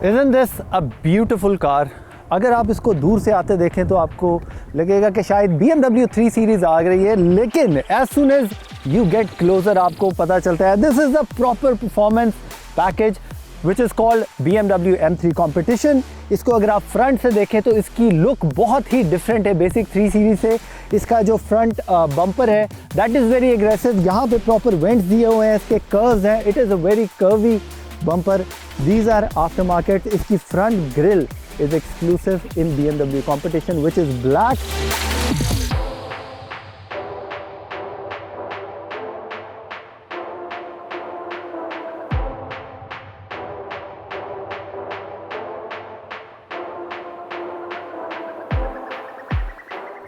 Isn't this a beautiful car? अगर आप इसको दूर से आते देखें तो आपको लगेगा कि शायद BMW 3 सीरीज आ गई है, लेकिन as soon as you get closer आपको पता चलता है this is a proper performance package which is called BMW M3 Competition। इसको अगर आप फ्रंट से देखें तो इसकी लुक बहुत ही डिफरेंट है बेसिक 3 सीरीज से। इसका जो फ्रंट बम्पर है दैट इज़ वेरी एग्रेसिव, यहाँ पे प्रॉपर वेंट्स दिए हुए हैं, इसके कर्व्स हैं, it is a very curvy bumper. These are aftermarket. इसकी front grille is exclusive in BMW competition which is black.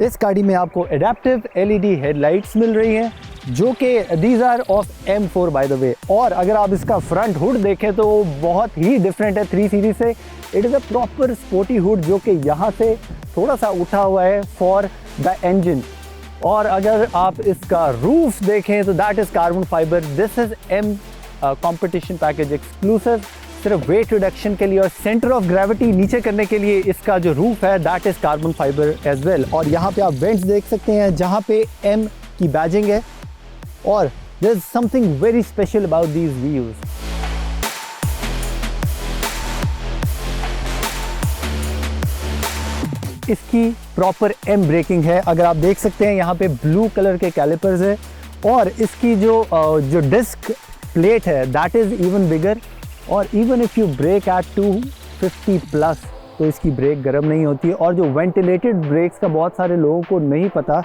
इस गाड़ी में आपको एडेप्टिव LED हेडलाइट्स मिल रही हैं जो कि these are of M4 by the way. और अगर आप इसका फ्रंट हुड देखें तो वो बहुत ही डिफरेंट है 3 सीरीज से। It is a proper sporty hood जो कि यहाँ से थोड़ा सा उठा हुआ है फॉर द इंजन। और अगर आप इसका रूफ देखें तो that is carbon fibre. This is M competition package exclusive, सिर्फ वेट रिडक्शन के लिए और सेंटर ऑफ ग्रेविटी नीचे करने के लिए इसका जो रूफ है that is carbon fibre as well. और यहाँ पे आप वेंट्स देख सकते हैं जहाँ पे M की बैजिंग है। और there is something very special about these wheels. इसकी प्रॉपर M ब्रेकिंग है। अगर आप देख सकते हैं यहाँ पे ब्लू कलर के कैलिपर्स है और इसकी जो डिस्क प्लेट है दैट इज़ इवन बिगर। और even if you brake at 250 plus तो इसकी ब्रेक गर्म नहीं होती है। और जो वेंटिलेटेड ब्रेक्स का बहुत सारे लोगों को नहीं पता,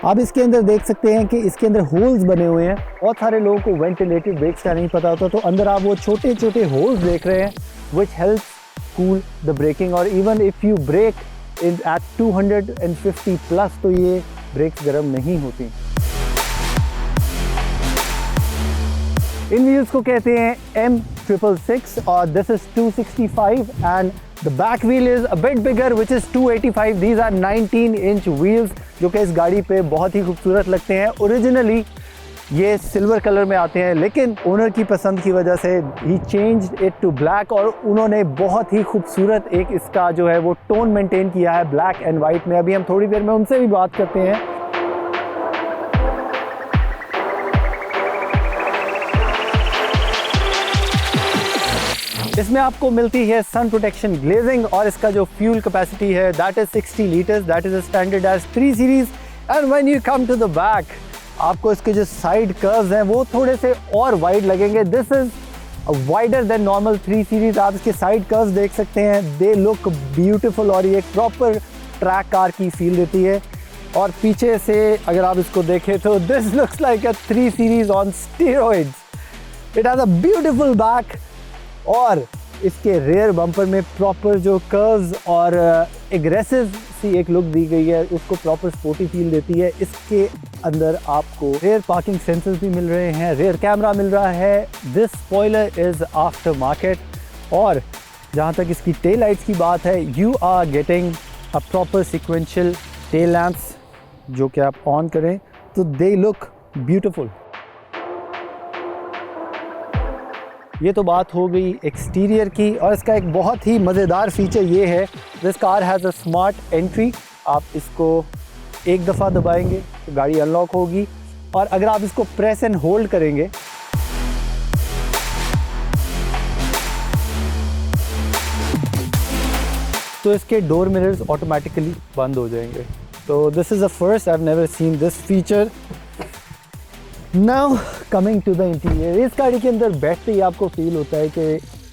आप इसके अंदर देख सकते हैं कि इसके अंदर होल्स बने हुए हैं। बहुत सारे लोगों को वेंटिलेटेड ब्रेक्स का नहीं पता होता, तो अंदर आप वो छोटे छोटे होल्स देख रहे हैं which help cool the braking. और even if you brake in at 250 plus तो ये ब्रेक्स गर्म नहीं होती। इन व्हील्स को कहते हैं M666 और this is 265 and the back wheel is a bit bigger which is 285. These are 19-inch wheels जो कि इस गाड़ी पे बहुत ही खूबसूरत लगते हैं। ओरिजिनली ये सिल्वर कलर में आते हैं लेकिन ओनर की पसंद की वजह से he changed it to black और उन्होंने बहुत ही खूबसूरत एक इसका जो है वो टोन मेंटेन किया है ब्लैक एंड वाइट में। अभी हम थोड़ी देर में उनसे भी बात करते हैं। इसमें आपको मिलती है सन प्रोटेक्शन ग्लेजिंग और इसका जो फ्यूल कैपेसिटी है that is 60 litres, that is standard as 3 series. And when you come to the back आपको इसके जो साइड कर्व्स हैं वो थोड़े से और वाइड लगेंगे। This is wider than normal 3 series. आप इसके साइड कर्व्स देख सकते हैं, दे लुक ब्यूटीफुल और ये एक प्रॉपर ट्रैक कार की फील देती है। और पीछे से अगर आप इसको देखें तो this looks like a 3 series on steroids. It has a beautiful back और इसके रेयर बम्पर में प्रॉपर जो कर्व्स और एग्रेसिव सी एक लुक दी गई है, उसको प्रॉपर स्पोर्टी फील देती है। इसके अंदर आपको रेयर पार्किंग सेंसर्स भी मिल रहे हैं, रेयर कैमरा मिल रहा है। This spoiler is after market. और जहाँ तक इसकी टेल लाइट्स की बात है, you are getting a proper sequential tail lamps जो कि आप ऑन करें तो दे लुक ब्यूटीफुल। ये तो बात हो गई एक्सटीरियर की। और इसका एक बहुत ही मज़ेदार फीचर ये है, this car has a smart entry. आप इसको एक दफ़ा दबाएंगे तो गाड़ी अनलॉक होगी और अगर आप इसको प्रेस एंड होल्ड करेंगे तो इसके डोर मिरर्स ऑटोमेटिकली बंद हो जाएंगे। तो this is a first, I have never seen this feature. Now coming to the interior, इस गाड़ी के अंदर बैठते ही आपको फील होता है कि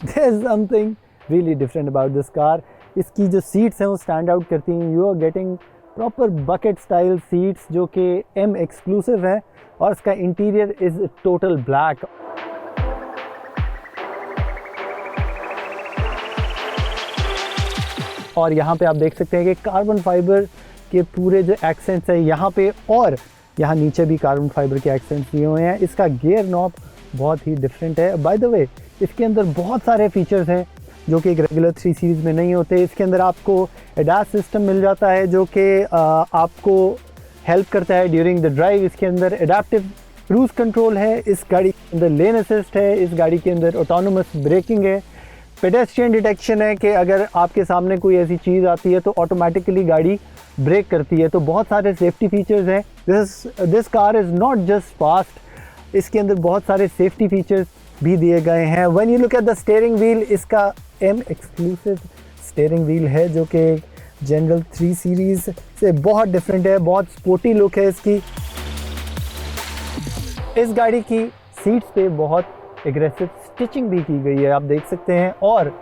there is something really different about this car. इसकी जो सीट्स हैं वो स्टैंड आउट करती हैं। You are getting proper bucket style seats जो कि M एक्सक्लूसिव है और इसका इंटीरियर इज़ टोटल ब्लैक। और यहाँ पे आप देख सकते हैं कि कार्बन फाइबर के पूरे जो एक्सेंट्स हैं यहाँ पे और यहाँ नीचे भी कार्बन फाइबर के एक्सेंट्स दिए हुए हैं। इसका गियर नॉब बहुत ही डिफरेंट है। बाय द वे इसके अंदर बहुत सारे फीचर्स हैं जो कि एक रेगुलर 3 सीरीज़ में नहीं होते। इसके अंदर आपको ADAS सिस्टम मिल जाता है जो कि आपको हेल्प करता है ड्यूरिंग द ड्राइव। इसके अंदर एडाप्टिव क्रूज़ कंट्रोल है, इस गाड़ी के अंदर लेन असिस्ट है, इस गाड़ी के अंदर ऑटोनोमस ब्रेकिंग है। पेडेस्ट्रियन डिटेक्शन है कि अगर आपके सामने कोई ऐसी चीज़ आती है तो ऑटोमेटिकली गाड़ी ब्रेक करती है। तो बहुत सारे सेफ्टी फीचर्स हैं। This car is not just fast, इसके अंदर बहुत सारे सेफ्टी फीचर्स भी दिए गए हैं। When you look at the steering wheel, इसका M एक्सक्लूसिव स्टीयरिंग व्हील है जो कि जनरल 3 सीरीज़ से बहुत डिफरेंट है, बहुत स्पोर्टी लुक है इसकी। इस गाड़ी की सीट्स पे बहुत एग्रेसिव स्टिचिंग भी की गई है, आप देख सकते हैं। और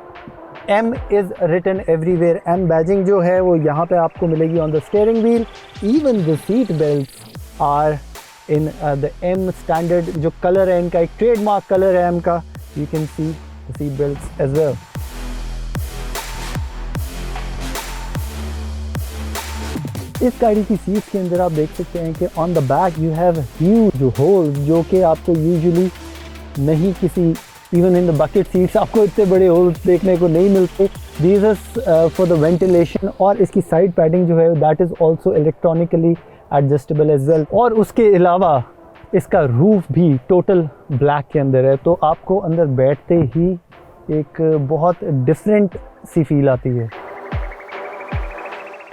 M is written everywhere, M badging जो है वो यहाँ पे आपको मिलेगी on the steering wheel. Even the seat belts are in the M standard, जो कलर है इनका एक ट्रेडमार्क कलर है M का। You can see the seat belts as well. इस गाड़ी की सीट के अंदर आप देख सकते हैं कि on the back you have huge holes, जो कि आपको यूजुअली नहीं किसी even in the bucket seats आपको इतने बड़े होल्स देखने को नहीं मिलते। These is for the ventilation. और इसकी साइड पैडिंग जो है that is also electronically adjustable as well. और उसके अलावा इसका रूफ भी टोटल ब्लैक के अंदर है, तो आपको अंदर बैठते ही एक बहुत डिफरेंट सी फील आती है।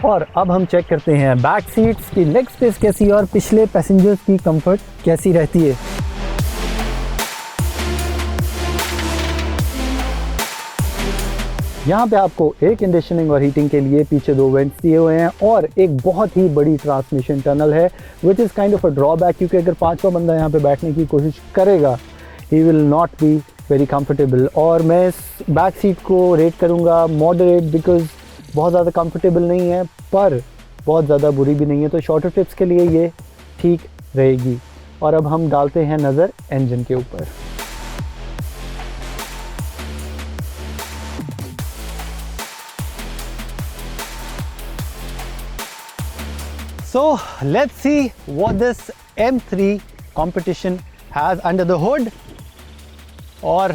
और अब हम चेक करते हैं बैक सीट्स की लेग स्पेस कैसी है और पिछले पैसेंजर्स की कंफर्ट कैसी रहती है। यहाँ पे आपको एयर कंडीशनिंग और हीटिंग के लिए पीछे 2 वेंट्स दिए हुए हैं और एक बहुत ही बड़ी ट्रांसमिशन टनल है, which is kind of a drawback, क्योंकि अगर 5वां बंदा यहाँ पे बैठने की कोशिश करेगा he will not be very comfortable. और मैं इस बैक सीट को रेट करूँगा मॉडरेट, बिकॉज बहुत ज़्यादा कंफर्टेबल नहीं है पर बहुत ज़्यादा बुरी भी नहीं है, तो शॉर्टर ट्रिप्स के लिए ये ठीक रहेगी। और अब हम डालते हैं नज़र इंजन के ऊपर। So let's see what this M3 competition has under the hood. Or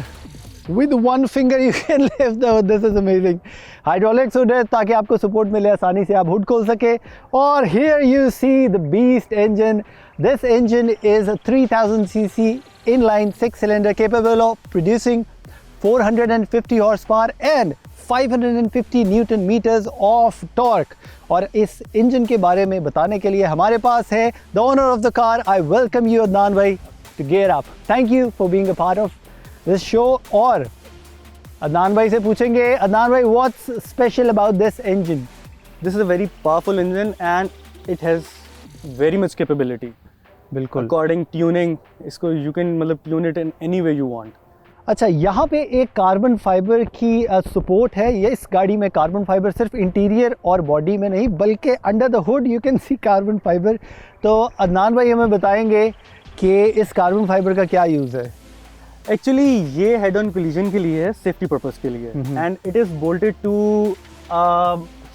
with one finger you can lift the hood. This is amazing. Hydraulics hood है ताकि आपको support मिले, आसानी से आप हुड खोल सके। और here you see the beast engine. This engine is a 3000 cc inline 6-cylinder capable of producing 450 horsepower and 550 newton metres of torque. और इस इंजन के बारे में बताने के लिए हमारे पास है the owner of the car. I welcome you Adnan भाई to Gear Up. Thank you for being a part of this show. और अदनान भाई से पूछेंगे, अदनान भाई what's special about this engine? This is a very powerful engine and it has very much capability. बिल्कुल। According tuning, इसको you can मतलब tune it in any way you want. अच्छा, यहाँ पे एक कार्बन फाइबर की सपोर्ट है। ये इस गाड़ी में कार्बन फाइबर सिर्फ इंटीरियर और बॉडी में नहीं बल्कि under the hood you can C carbon fibre. तो अदनान भाई हमें बताएंगे कि इस कार्बन फाइबर का क्या यूज़ है? एक्चुअली ये हेड ऑन कोलिजन के लिए है, सेफ्टी पर्पस के लिए, and it is bolted to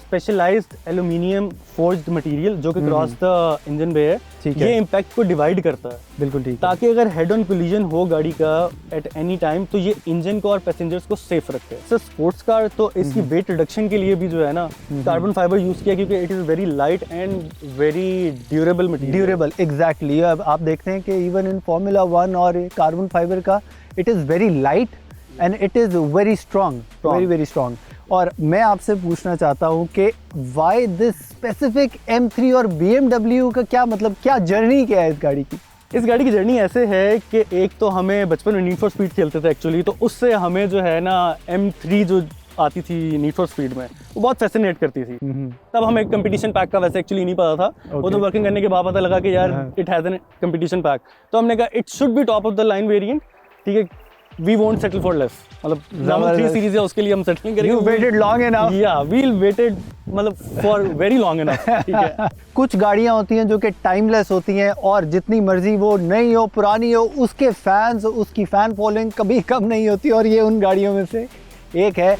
specialised aluminium forged material जो कि क्रॉस द इंजन पे है। ये इम्पैक्ट को डिवाइड करता है। बिल्कुल ठीक। ताकि अगर हेड ऑन कोलिजन हो गाड़ी का एट एनी टाइम तो ये इंजन को और पैसेंजर्स को सेफ रखते हैं। सर स्पोर्ट्स कार तो इसकी वेट रिडक्शन के लिए भी जो है ना कार्बन फाइबर यूज किया, क्योंकि it is very light and very durable material. Durable, exactly. अब आप देखते हैं कि इवन इन Formula 1 और कार्बन फाइबर का it is very light and it is very strong, very very strong. और मैं आपसे पूछना चाहता हूँ कि वाई दिस स्पेसिफिक M3 और BMW का क्या मतलब, क्या जर्नी क्या है इस गाड़ी की? इस गाड़ी की जर्नी ऐसे है कि एक तो हमें बचपन में नीड फॉर स्पीड खेलते थे एक्चुअली, तो उससे हमें जो है ना M3 जो आती थी नीड फॉर स्पीड में वो बहुत फैसिनेट करती थी। तब हमें एक कंपटीशन पैक का वैसे एक्चुअली नहीं पता था। वो तो वर्किंग करने के बाद पता लगा कि यार it has an competition pack, तो हमने कहा it should be top of the line variant. ठीक है, we won't settle for less, मतलब नॉर्मल 3 सीरीज है उसके लिए हम सेटल नहीं करेंगे। You waited long enough. Yeah, we'll waited मतलब for very long enough. ठीक है। कुछ गाड़ियाँ होती हैं जो कि टाइमलेस होती हैं और जितनी मर्जी वो नई हो पुरानी हो उसके फैंस, उसकी फ़ैन फॉलोइंग कभी कम नहीं होती, और ये उन गाड़ियों में से एक है।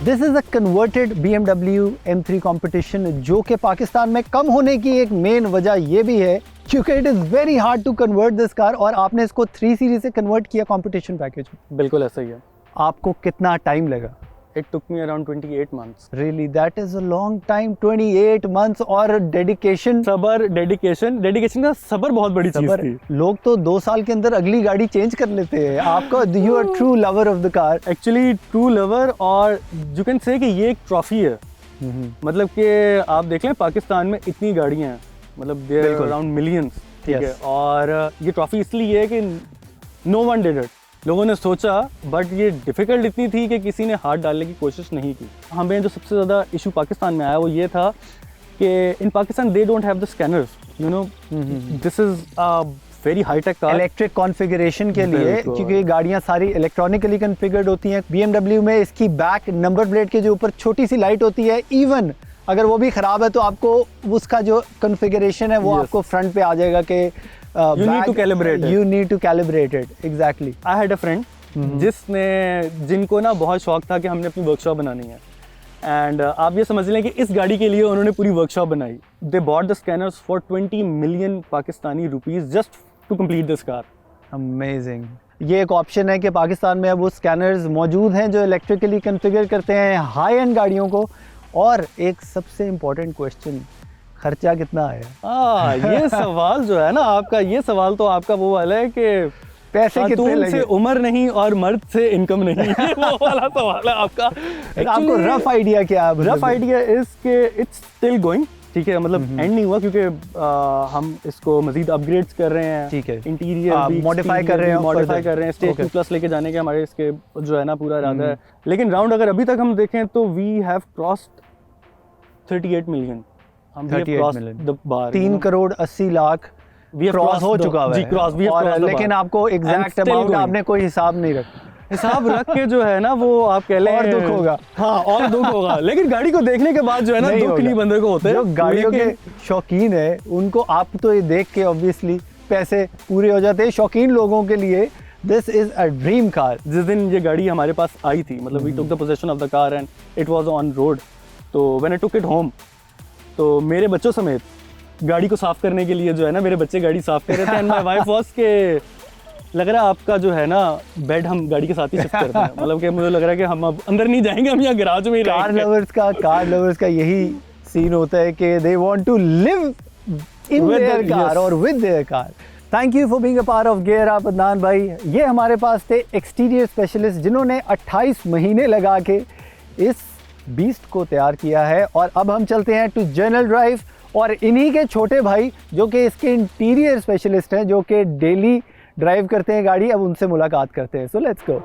This is a converted BMW M3 competition, जो कि पाकिस्तान में कम होने की एक मेन वजह ये भी है क्योंकि it is very hard to convert this car, और आपने इसको 3 सीरीज से कन्वर्ट किया कंपटीशन पैकेज में। बिल्कुल ऐसा ही है। आपको कितना टाइम लगा? It took me around 28 months. Really, that is a long time, 28 months और dedication. सबर, डेडिकेशन का सबर बहुत बड़ी चीज सबर, थी. लोग तो 2 साल के अंदर अगली गाड़ी चेंज कर लेते हैं. आपका you are true lover of the car. Actually true lover, और यू कैन से कि ये एक ट्रॉफी है. मतलब कि आप देख लें पाकिस्तान में इतनी गाड़ियां हैं, मतलब देयर बिल्कुल. अराउंड मिलियंस, ठीक Yes. है. और ये ट्रॉफी इसलिए है कि नो वन डिड इट. लोगों ने सोचा, बट ये डिफ़िकल्ट इतनी थी कि किसी ने हाथ डालने की कोशिश नहीं की. हमें जो सबसे ज़्यादा इशू पाकिस्तान में आया वो ये था कि in Pakistan they don't have the scanners, you know. This is a very high tech car. Electric configuration के लिए, बिल्कुल. क्योंकि ये गाड़ियाँ सारी इलेक्ट्रॉनिकली कॉन्फ़िगर्ड होती हैं. BMW में इसकी बैक नंबर प्लेट के जो ऊपर छोटी सी लाइट होती है, इवन अगर वो भी ख़राब है तो आपको उसका जो कॉन्फ़िगरेशन है वो Yes. आपको फ्रंट पे आ जाएगा कि You need to calibrate it. You need to calibrate it, exactly. I had a friend जिनको ना बहुत शौक था कि हमने अपनी वर्कशॉप बनानी है. एंड आप ये समझ लें कि इस गाड़ी के लिए उन्होंने पूरी वर्कशॉप बनाई. They bought the scanners for 20 million Pakistani rupees just to complete this car. Amazing. ये एक ऑप्शन है कि पाकिस्तान में अब वो स्कैनर्स मौजूद हैं जो इलेक्ट्रिकली कॉन्फ़िगर करते हैं हाई एंड गाड़ियों को. और एक सबसे इम्पोर्टेंट क्वेश्चन, खर्चा कितना आया? ये सवाल जो है ना आपका, ये सवाल तो आपका वो वाला है कि पैसे कितने खातून लगे? से उम्र नहीं और मर्द से इनकम नहीं. ये वो वाला सवाल है आपका. आपको रफ आइडिया क्या है? रफ आइडिया इज के इट्स स्टिल गोइंग, ठीक है. मतलब एंड नहीं हुआ क्योंकि हम इसको मजीद अपग्रेड्स कर रहे हैं. ठीक है. इंटीरियर modify कर रहे हैं मॉडिफाई further. कर रहे हैं. स्टेज 2 प्लस लेके जाने के हमारे इसके जो है ना पूरा इरादा है. लेकिन राउंड अगर अभी तक हम देखें तो वी हैव क्रॉस्ड 38 मिलियन. हम 38 million. The bar 3 crore 80 lakh cross हो चुका है. जी, क्रॉस भी और लेकिन आपको एग्जैक्ट अमाउंट आपने कोई हिसाब नहीं रखा. हिसाब रख के जो है ना वो आप कह लें और दुख होगा. हाँ, और दुख होगा. लेकिन गाड़ी को देखने के बाद जो है ना दुख होगा. नहीं बंदे को होते. जो गाड़ियों के शौकीन है उनको आप तो ये देख के ऑब्वियसली पैसे पूरे हो जाते हैं. शौकीन लोगों के लिए this is a dream car. जिस दिन ये गाड़ी हमारे पास आई थी, मतलब we took the position of the car and it was on road. तो when I took it home, तो मेरे बच्चों समेत गाड़ी को साफ करने के लिए जो है ना मेरे बच्चे गाड़ी साफ कर रहे थे. एंड माय वाइफ वाज के लग रहा है आपका जो है ना बेड हम गाड़ी के साथ ही शिफ्ट करते हैं. मतलब कि मुझे लग रहा है कि हम अब अंदर नहीं जाएंगे, हम यहाँ गैराज में ही रहेंगे. कार लवर्स का यही सीन होता है कि they want to live in With their the- car yes. और with their car. Thank you for being a part of gear up Adnan भाई. ये हमारे पास थे एक्सटीरियर स्पेशलिस्ट जिन्होंने 28 महीने लगा के इस बीस्ट को तैयार किया है. और अब हम चलते हैं टू जनरल ड्राइव और इन्हीं के छोटे भाई जो कि इसके इंटीरियर स्पेशलिस्ट हैं, जो कि डेली ड्राइव करते हैं गाड़ी. अब उनसे मुलाकात करते हैं. So let's go.